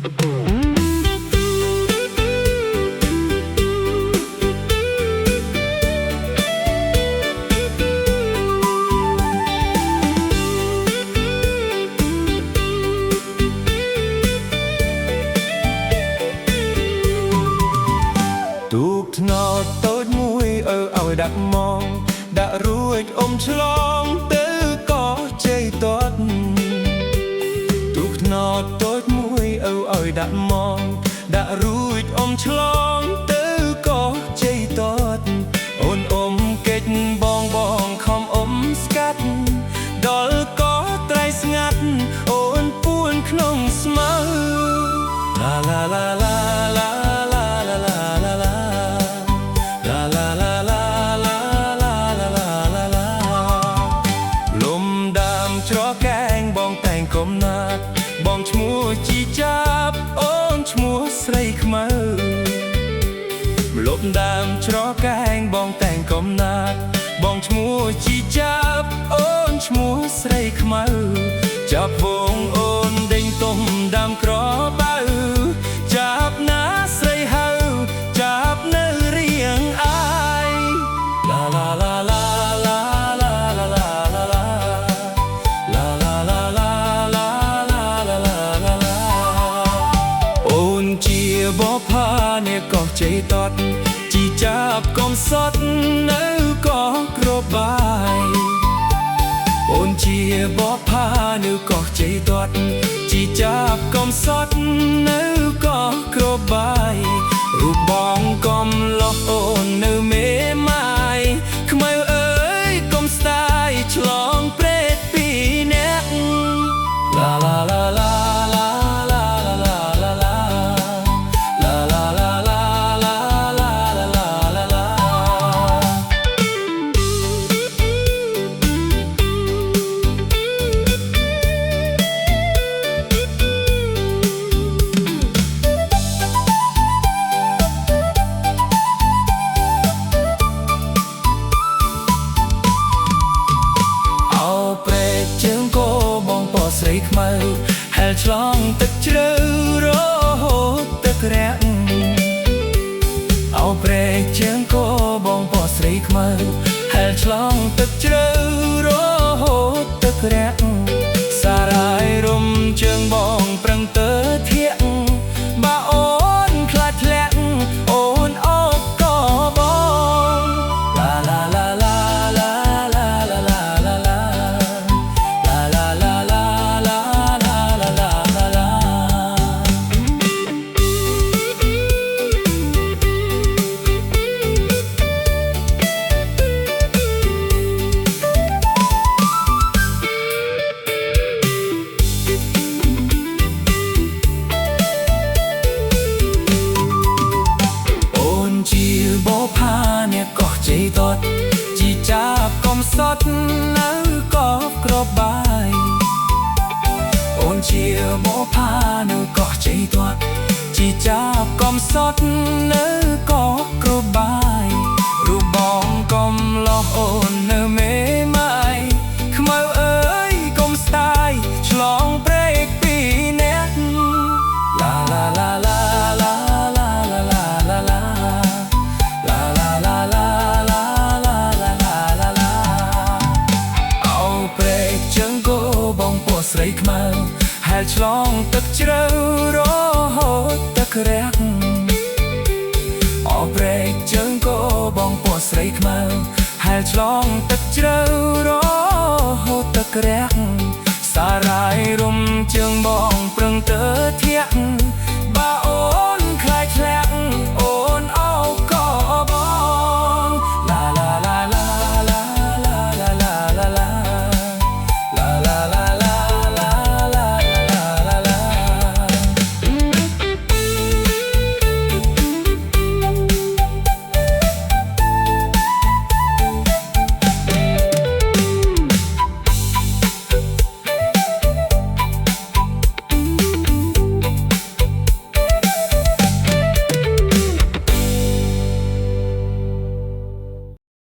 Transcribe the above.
ទូកថ្នោតតូចមួយឲ្យដាក់មកដាក់រួចឆ្លងទៅកោះជ័យតតទូកថ្នោតតូចមួយឲ្យដាក់មកដាក់រួចឆ្លងទៅកោះជ័យតតអូនកិច្ចបងខំស្កាត់ដល់កោះត្រីស្ងាត់អូនពួនក្នុងស្មៅឡាឡាឡាឡាឡាបងឈ្មោះជីចាប់អូនឈ្មោះស្រីខ្មៅលប់ដើមច្រកែងបងតែងកំណាត់បងឈ្មោះជីចាប់អូនឈ្មោះស្រីខ្មៅចាប់វងអូនដេញទុំដើមក្របៅចាប់ណាស្រីហៅចាប់នៅរៀងអាយឡាឡាឡាឡាបផានេះកោះជ័យតតជីចាប់កុំសត់នៅកោះក្របបាយអូនជាបផានៅកោះជ័យតតជីចាប់កុំសត់នៅកោះក្របបាយរូបបងកុំលោះអូននៅមេម៉ាយខ្មៅអើយកុំស្ដាយឆ្លងព្រែកពីអ្នកឡាឡាឡាឡាស្រីខ្មៅហែលឆ្លងទឹកជ្រៅរហូតទឹករាក់អោព្រែកជើងគោបងពណ៌ស្រីខ្មៅហែលឆ្លងទឹកជ្រៅរហូតទឹករាក់សារាយរំជើងបងប្រឹងទៅធាក់បើអូនខ្លាចធ្លាក់អូនអោបក៏បងឡាឡាឡាឡាឡាឡាឡាឡាឡាឡាតតជីចាប់កុំសត់នៅកោះក្របបាយអូនជាបផានៅកោះជ័យតតជីចាប់កុំសត់នៅកោះក្របបាយរូបបងកុំលោះអូននៅមេម៉ាយខ្មៅអើយកុំស្ដាយឆ្លងព្រែកពីអ្នកឡាឡាឡាឡាស្រីខ្មៅហែលឆ្លងទឹកជ្រៅរហូតទឹករាក់អោព្រែកជើងគោបងពណ៌ស្រីខ្មៅហែលឆ្លងទឹកជ្រៅរហូតទឹករាក់